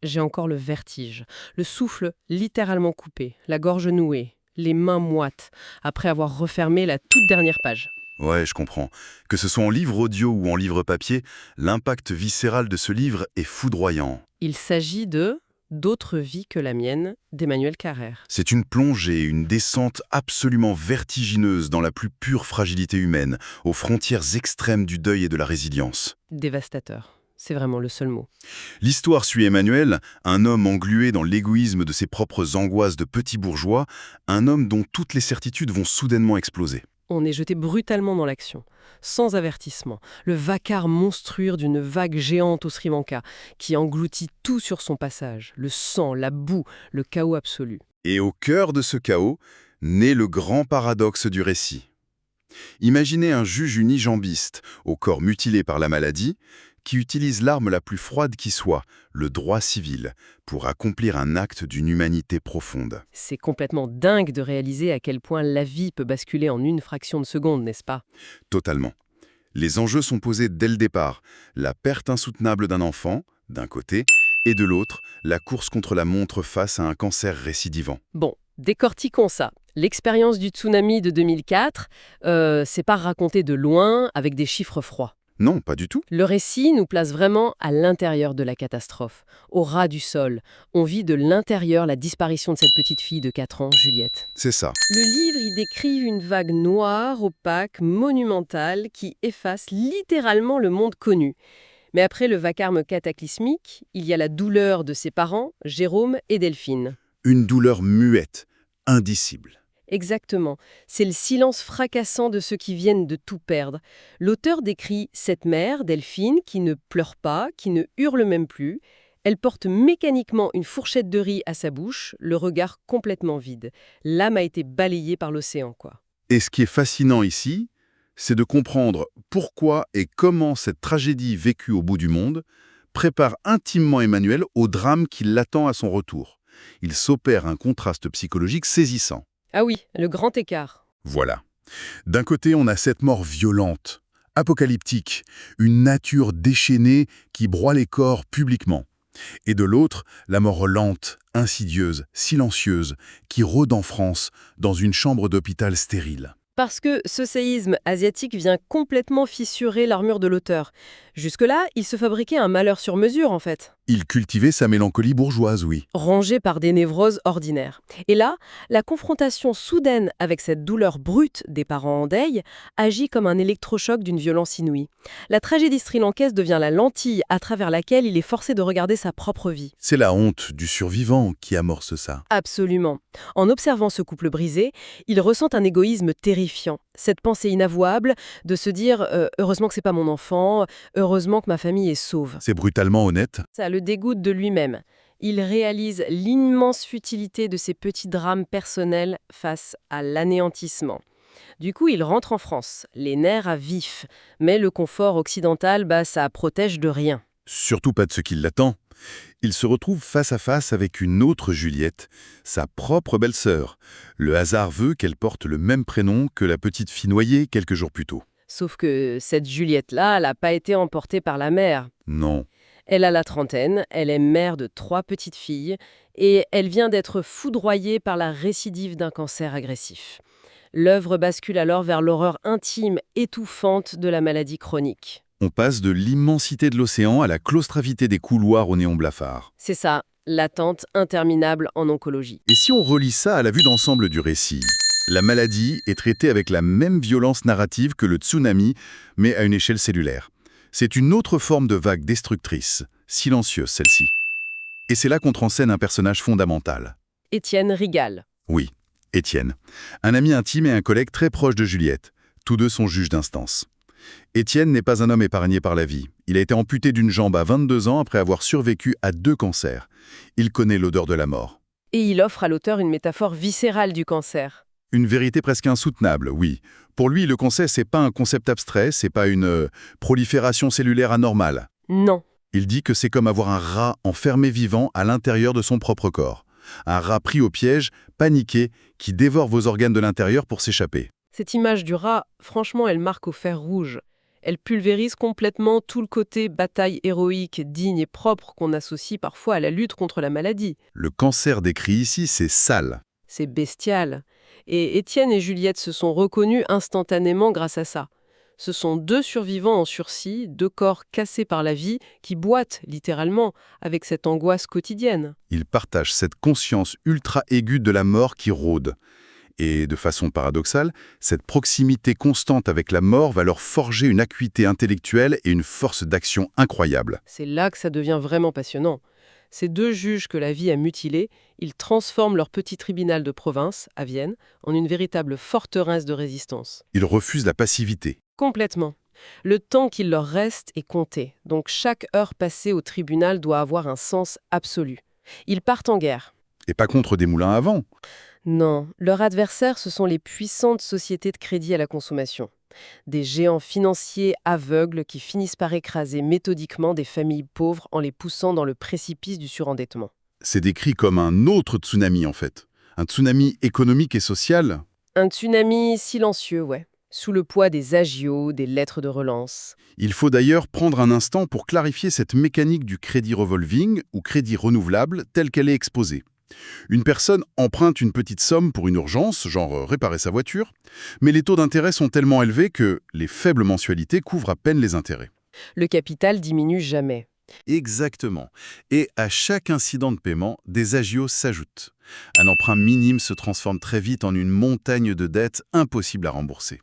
j'ai encore le vertige. Le souffle littéralement coupé, la gorge nouée, les mains moites, après avoir refermé la toute dernière page. Ouais, je comprends. Que ce soit en livre audio ou en livre papier, l'impact viscéral de ce livre est foudroyant. Il s'agit de D'autres vies que la mienne d'Emmanuel Carrère. C'est une plongée, une descente absolument vertigineuse dans la plus pure fragilité humaine, aux frontières extrêmes du deuil et de la résilience. Dévastateur. C'est vraiment le seul mot. L'histoire suit Emmanuel, un homme englué dans l'égoïsme de ses propres angoisses de petit bourgeois, un homme dont toutes les certitudes vont soudainement exploser. On est jeté brutalement dans l'action, sans avertissement, le vacarme monstrueux d'une vague géante au Sri Lanka, qui engloutit tout sur son passage, le sang, la boue, le chaos absolu. Et au cœur de ce chaos, naît le grand paradoxe du récit. Imaginez un juge unijambiste, au corps mutilé par la maladie, qui utilise l'arme la plus froide qui soit, le droit civil, pour accomplir un acte d'une humanité profonde. C'est complètement dingue de réaliser à quel point la vie peut basculer en une fraction de seconde, n'est-ce pas? Totalement. Les enjeux sont posés dès le départ. La perte insoutenable d'un enfant, d'un côté, et de l'autre, la course contre la montre face à un cancer récidivant. Bon, décortiquons ça. L'expérience du tsunami de 2004, c'est pas raconté de loin avec des chiffres froids. Non, pas du tout. Le récit nous place vraiment à l'intérieur de la catastrophe, au ras du sol. On vit de l'intérieur la disparition de cette petite fille de 4 ans, Juliette. C'est ça. Le livre y décrit une vague noire, opaque, monumentale, qui efface littéralement le monde connu. Mais après le vacarme cataclysmique, il y a la douleur de ses parents, Jérôme et Delphine. Une douleur muette, indicible. Exactement. C'est le silence fracassant de ceux qui viennent de tout perdre. L'auteur décrit cette mère, Delphine, qui ne pleure pas, qui ne hurle même plus. Elle porte mécaniquement une fourchette de riz à sa bouche, le regard complètement vide. L'âme a été balayée par l'océan, quoi. Et ce qui est fascinant ici, c'est de comprendre pourquoi et comment cette tragédie vécue au bout du monde prépare intimement Emmanuel au drame qui l'attend à son retour. Il s'opère un contraste psychologique saisissant. Ah oui, le grand écart. Voilà. D'un côté, on a cette mort violente, apocalyptique, une nature déchaînée qui broie les corps publiquement. Et de l'autre, la mort lente, insidieuse, silencieuse, qui rôde en France, dans une chambre d'hôpital stérile. Parce que ce séisme asiatique vient complètement fissurer l'armure de l'auteur. Jusque-là, il se fabriquait un malheur sur mesure, en fait. Il cultivait sa mélancolie bourgeoise, oui. Rongé par des névroses ordinaires. Et là, la confrontation soudaine avec cette douleur brute des parents en deuil agit comme un électrochoc d'une violence inouïe. La tragédie sri-lankaise devient la lentille à travers laquelle il est forcé de regarder sa propre vie. C'est la honte du survivant qui amorce ça. Absolument. En observant ce couple brisé, il ressent un égoïsme terrifiant. Cette pensée inavouable de se dire heureusement que c'est pas mon enfant, heureusement que ma famille est sauve. C'est brutalement honnête. Ça le dégoûte de lui-même. Il réalise l'immense futilité de ses petits drames personnels face à l'anéantissement. Du coup, il rentre en France, les nerfs à vif, mais le confort occidental, ça protège de rien. Surtout pas de ce qui l'attend. Il se retrouve face à face avec une autre Juliette, sa propre belle-sœur. Le hasard veut qu'elle porte le même prénom que la petite fille noyée quelques jours plus tôt. Sauf que cette Juliette-là, elle n'a pas été emportée par la mer. Non. Elle a la trentaine, elle est mère de 3 petites filles, et elle vient d'être foudroyée par la récidive d'un cancer agressif. L'œuvre bascule alors vers l'horreur intime, étouffante de la maladie chronique. On passe de l'immensité de l'océan à la claustravité des couloirs au néon blafard. C'est ça, l'attente interminable en oncologie. Et si on relie ça à la vue d'ensemble du récit, la maladie est traitée avec la même violence narrative que le tsunami, mais à une échelle cellulaire. C'est une autre forme de vague destructrice, silencieuse celle-ci. Et c'est là qu'on transcène un personnage fondamental. Étienne Rigal. Oui, Étienne. Un ami intime et un collègue très proche de Juliette. Tous deux sont juges d'instance. Étienne n'est pas un homme épargné par la vie. Il a été amputé d'une jambe à 22 ans après avoir survécu à 2 cancers. Il connaît l'odeur de la mort. Et il offre à l'auteur une métaphore viscérale du cancer. Une vérité presque insoutenable, oui. Pour lui, le cancer, c'est pas un concept abstrait, c'est pas une prolifération cellulaire anormale. Non. Il dit que c'est comme avoir un rat enfermé vivant à l'intérieur de son propre corps. Un rat pris au piège, paniqué, qui dévore vos organes de l'intérieur pour s'échapper. Cette image du rat, franchement, elle marque au fer rouge. Elle pulvérise complètement tout le côté bataille héroïque, digne et propre qu'on associe parfois à la lutte contre la maladie. Le cancer décrit ici, c'est sale. C'est bestial. Et Étienne et Juliette se sont reconnus instantanément grâce à ça. Ce sont deux survivants en sursis, deux corps cassés par la vie, qui boitent, littéralement, avec cette angoisse quotidienne. Ils partagent cette conscience ultra aiguë de la mort qui rôde. Et de façon paradoxale, cette proximité constante avec la mort va leur forger une acuité intellectuelle et une force d'action incroyable. C'est là que ça devient vraiment passionnant. Ces deux juges que la vie a mutilés, ils transforment leur petit tribunal de province, à Vienne, en une véritable forteresse de résistance. Ils refusent la passivité. Complètement. Le temps qu'il leur reste est compté, donc chaque heure passée au tribunal doit avoir un sens absolu. Ils partent en guerre. Et pas contre des moulins à vent. Non, leur adversaire, ce sont les puissantes sociétés de crédit à la consommation. Des géants financiers aveugles qui finissent par écraser méthodiquement des familles pauvres en les poussant dans le précipice du surendettement. C'est décrit comme un autre tsunami en fait. Un tsunami économique et social. Un tsunami silencieux, ouais, sous le poids des agios, des lettres de relance. Il faut d'ailleurs prendre un instant pour clarifier cette mécanique du crédit revolving ou crédit renouvelable telle qu'elle est exposée. Une personne emprunte une petite somme pour une urgence, genre réparer sa voiture, mais les taux d'intérêt sont tellement élevés que les faibles mensualités couvrent à peine les intérêts. Le capital diminue jamais. Exactement. Et à chaque incident de paiement, des agios s'ajoutent. Un emprunt minime se transforme très vite en une montagne de dettes impossible à rembourser.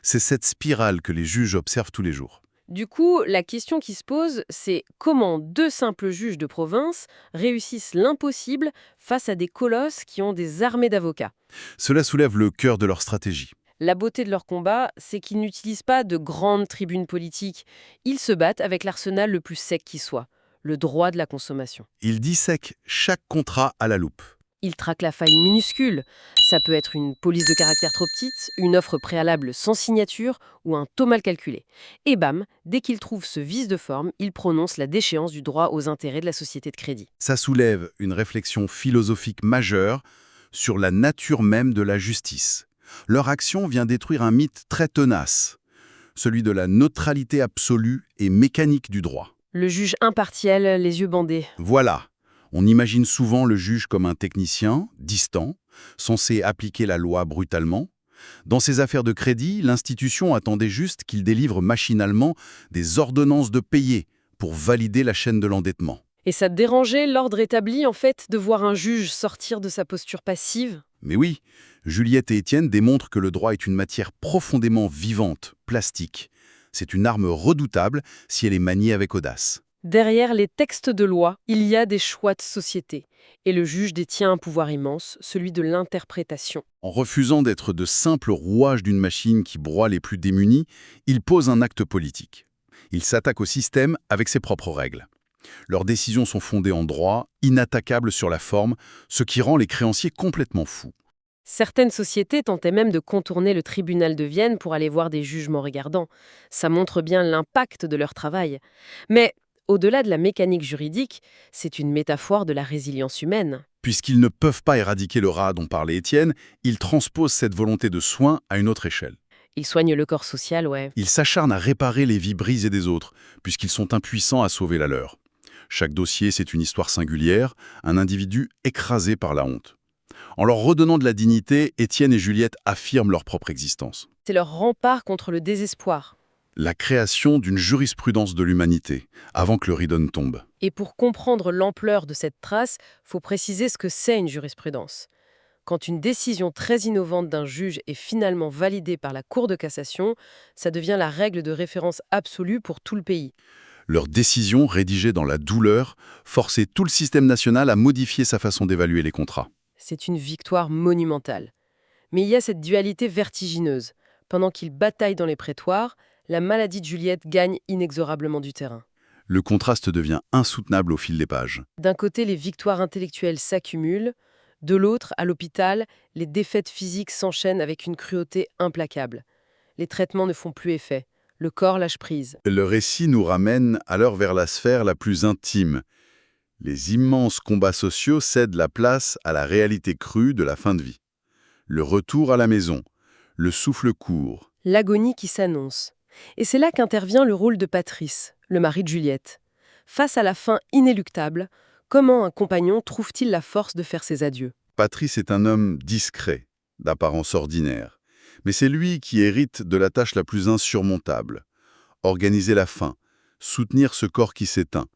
C'est cette spirale que les juges observent tous les jours. Du coup, la question qui se pose, c'est comment deux simples juges de province réussissent l'impossible face à des colosses qui ont des armées d'avocats. Cela soulève le cœur de leur stratégie. La beauté de leur combat, c'est qu'ils n'utilisent pas de grandes tribunes politiques. Ils se battent avec l'arsenal le plus sec qui soit, le droit de la consommation. Ils dissèquent chaque contrat à la loupe. Ils traquent la faille minuscule. Ça peut être une police de caractère trop petite, une offre préalable sans signature ou un taux mal calculé. Et bam, dès qu'ils trouvent ce vice de forme, ils prononcent la déchéance du droit aux intérêts de la société de crédit. Ça soulève une réflexion philosophique majeure sur la nature même de la justice. Leur action vient détruire un mythe très tenace, celui de la neutralité absolue et mécanique du droit. Le juge impartial, les yeux bandés. Voilà. On imagine souvent le juge comme un technicien, distant, censé appliquer la loi brutalement. Dans ces affaires de crédit, l'institution attendait juste qu'il délivre machinalement des ordonnances de payer pour valider la chaîne de l'endettement. Et ça dérangeait l'ordre établi, en fait, de voir un juge sortir de sa posture passive? Mais oui, Juliette et Étienne démontrent que le droit est une matière profondément vivante, plastique. C'est une arme redoutable si elle est maniée avec audace. Derrière les textes de loi, il y a des choix de société. Et le juge détient un pouvoir immense, celui de l'interprétation. En refusant d'être de simples rouages d'une machine qui broie les plus démunis, il pose un acte politique. Il s'attaque au système avec ses propres règles. Leurs décisions sont fondées en droit, inattaquables sur la forme, ce qui rend les créanciers complètement fous. Certaines sociétés tentaient même de contourner le tribunal de Vienne pour aller voir des jugements regardants. Ça montre bien l'impact de leur travail. Mais au-delà de la mécanique juridique, c'est une métaphore de la résilience humaine. Puisqu'ils ne peuvent pas éradiquer le rat dont parlait Étienne, ils transposent cette volonté de soin à une autre échelle. Ils soignent le corps social, ouais. Ils s'acharnent à réparer les vies brisées des autres, puisqu'ils sont impuissants à sauver la leur. Chaque dossier, c'est une histoire singulière, un individu écrasé par la honte. En leur redonnant de la dignité, Étienne et Juliette affirment leur propre existence. C'est leur rempart contre le désespoir. La création d'une jurisprudence de l'humanité, avant que le rideau ne tombe. Et pour comprendre l'ampleur de cette trace, faut préciser ce que c'est une jurisprudence. Quand une décision très innovante d'un juge est finalement validée par la Cour de cassation, ça devient la règle de référence absolue pour tout le pays. Leur décision, rédigée dans la douleur, forçait tout le système national à modifier sa façon d'évaluer les contrats. C'est une victoire monumentale. Mais il y a cette dualité vertigineuse. Pendant qu'ils bataillent dans les prétoires, la maladie de Juliette gagne inexorablement du terrain. Le contraste devient insoutenable au fil des pages. D'un côté, les victoires intellectuelles s'accumulent. De l'autre, à l'hôpital, les défaites physiques s'enchaînent avec une cruauté implacable. Les traitements ne font plus effet. Le corps lâche prise. Le récit nous ramène alors vers la sphère la plus intime. Les immenses combats sociaux cèdent la place à la réalité crue de la fin de vie. Le retour à la maison, le souffle court. L'agonie qui s'annonce. Et c'est là qu'intervient le rôle de Patrice, le mari de Juliette. Face à la fin inéluctable, comment un compagnon trouve-t-il la force de faire ses adieux? Patrice est un homme discret, d'apparence ordinaire. Mais c'est lui qui hérite de la tâche la plus insurmontable. Organiser la fin, soutenir ce corps qui s'éteint,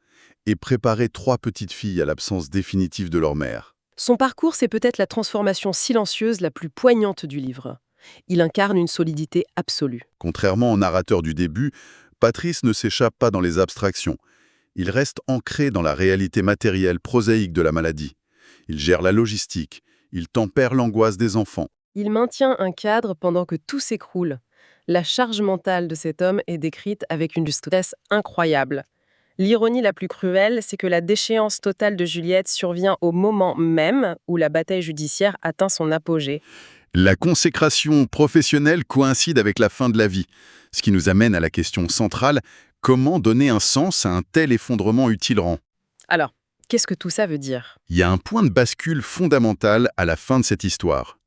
et préparer 3 petites filles à l'absence définitive de leur mère. Son parcours, c'est peut-être la transformation silencieuse la plus poignante du livre. Il incarne une solidité absolue. Contrairement au narrateur du début, Patrice ne s'échappe pas dans les abstractions. Il reste ancré dans la réalité matérielle prosaïque de la maladie. Il gère la logistique, il tempère l'angoisse des enfants. Il maintient un cadre pendant que tout s'écroule. La charge mentale de cet homme est décrite avec une justesse incroyable. L'ironie la plus cruelle, c'est que la déchéance totale de Juliette survient au moment même où la bataille judiciaire atteint son apogée. La consécration professionnelle coïncide avec la fin de la vie, ce qui nous amène à la question centrale, comment donner un sens à un tel effondrement utilérant? Alors, qu'est-ce que tout ça veut dire? Il y a un point de bascule fondamental à la fin de cette histoire.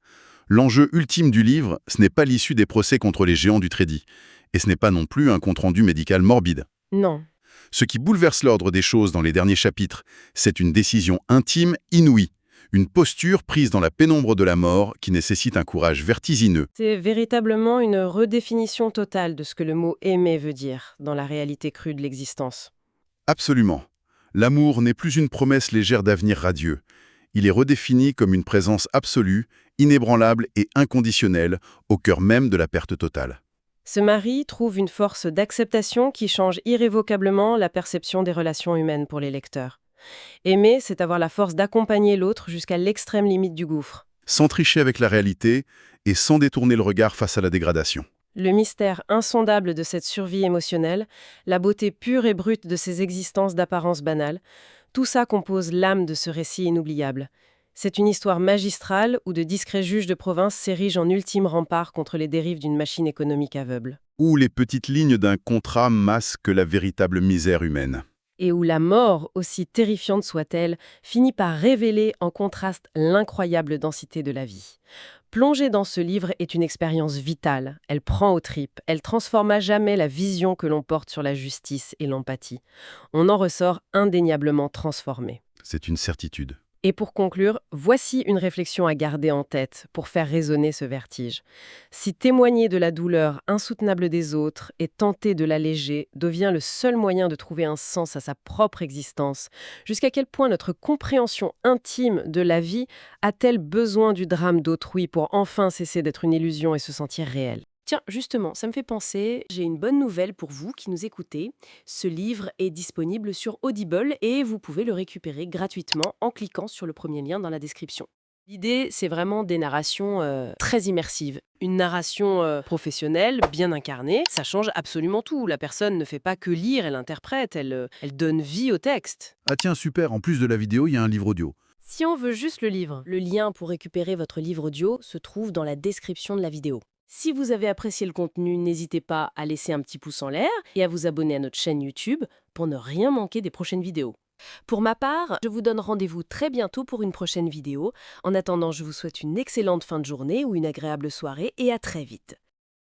L'enjeu ultime du livre, ce n'est pas l'issue des procès contre les géants du tradit, et ce n'est pas non plus un compte-rendu médical morbide. Non. Ce qui bouleverse l'ordre des choses dans les derniers chapitres, c'est une décision intime inouïe, une posture prise dans la pénombre de la mort qui nécessite un courage vertigineux. C'est véritablement une redéfinition totale de ce que le mot aimer veut dire dans la réalité crue de l'existence. Absolument. L'amour n'est plus une promesse légère d'avenir radieux. Il est redéfini comme une présence absolue, inébranlable et inconditionnelle, au cœur même de la perte totale. Ce mari trouve une force d'acceptation qui change irrévocablement la perception des relations humaines pour les lecteurs. Aimer, c'est avoir la force d'accompagner l'autre jusqu'à l'extrême limite du gouffre. Sans tricher avec la réalité et sans détourner le regard face à la dégradation. Le mystère insondable de cette survie émotionnelle, la beauté pure et brute de ces existences d'apparence banale, tout ça compose l'âme de ce récit inoubliable. C'est une histoire magistrale où de discrets juges de province s'érigent en ultime rempart contre les dérives d'une machine économique aveugle. Où les petites lignes d'un contrat masquent la véritable misère humaine. Et où la mort, aussi terrifiante soit-elle, finit par révéler en contraste l'incroyable densité de la vie. Plonger dans ce livre est une expérience vitale. Elle prend aux tripes. Elle transforme à jamais la vision que l'on porte sur la justice et l'empathie. On en ressort indéniablement transformé. C'est une certitude. Et pour conclure, voici une réflexion à garder en tête pour faire résonner ce vertige. Si témoigner de la douleur insoutenable des autres et tenter de l'alléger devient le seul moyen de trouver un sens à sa propre existence, jusqu'à quel point notre compréhension intime de la vie a-t-elle besoin du drame d'autrui pour enfin cesser d'être une illusion et se sentir réelle? Tiens, justement, ça me fait penser, j'ai une bonne nouvelle pour vous qui nous écoutez. Ce livre est disponible sur Audible et vous pouvez le récupérer gratuitement en cliquant sur le premier lien dans la description. L'idée, c'est vraiment des narrations très immersives. Une narration professionnelle, bien incarnée, ça change absolument tout. La personne ne fait pas que lire, elle interprète, elle donne vie au texte. Ah tiens, super, en plus de la vidéo, il y a un livre audio. Si on veut juste le livre, le lien pour récupérer votre livre audio se trouve dans la description de la vidéo. Si vous avez apprécié le contenu, n'hésitez pas à laisser un petit pouce en l'air et à vous abonner à notre chaîne YouTube pour ne rien manquer des prochaines vidéos. Pour ma part, je vous donne rendez-vous très bientôt pour une prochaine vidéo. En attendant, je vous souhaite une excellente fin de journée ou une agréable soirée et à très vite.